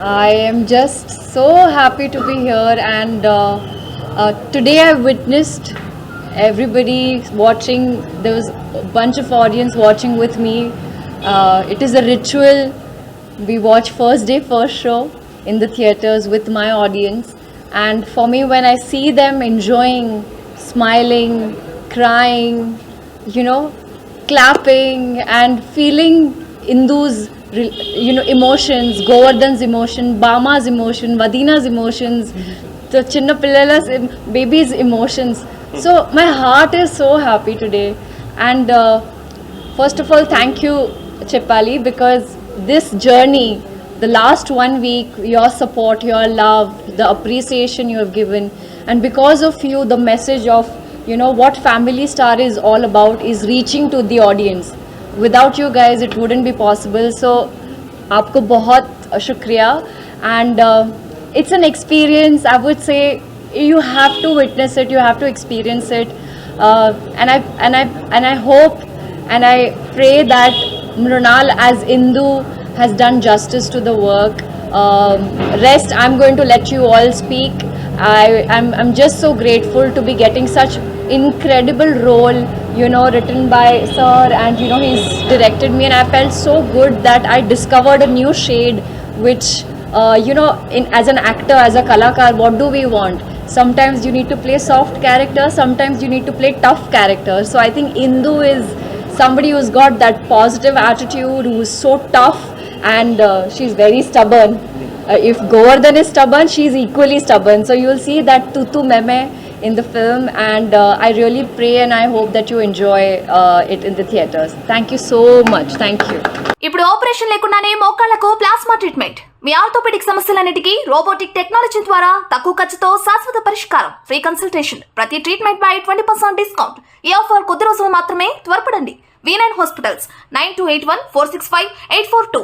I am just so happy to be here, and today I witnessed everybody watching. There was a bunch of audience watching with me. It is a ritual. We watch first day, first show in the theaters with my audience, and for me, when I see them enjoying, smiling, crying, you know, clapping, and feeling Indu's emotions, Govardhan's emotion, Bama's emotion, Vadina's emotions, the Chinna Pillala's baby's emotions. So my heart is so happy today. And first of all, thank you, Chepali, because this journey, the last 1 week, your support, your love, the appreciation you have given, and because of you, the message of what Family Star is all about is reaching to the audience. Without you guys it wouldn't be possible. So आपको बहुत शुक्रिया. And it's an experience, I would say. You have to witness it, you have to experience it. And I hope and I pray that Mrunal as Indu has done justice to the work. Rest I'm going to let you all speak. I'm just so grateful to be getting such incredible role, written by sir, and he's directed me, and I felt so good that I discovered a new shade, which as an actor, as a kalakar, what do we want? Sometimes you need to play soft characters, sometimes you need to play tough characters. So I think Indu is somebody who's got that positive attitude, who's so tough, and she's very stubborn. If Govardhan is stubborn, she's equally stubborn. So you'll see that tutu meme in the film, and I really pray and I hope that you enjoy it in the theaters. Thank you so much. Thank you. ఇప్పుడు operation లేకుండానే మోకాళ్లకు plasma treatment. మీ orthopaedic సమస్యలన్నిటికీ robotic technology ద్వారా తక్కువ ఖర్చుతో శాశ్వత పరిష్కారం. Free consultation. ప్రతి treatment పై 20% discount. ఈ ఆఫర్ కొద్ది రోజులు మాత్రమే. త్వరపడండి. V9 hospitals 9281465842.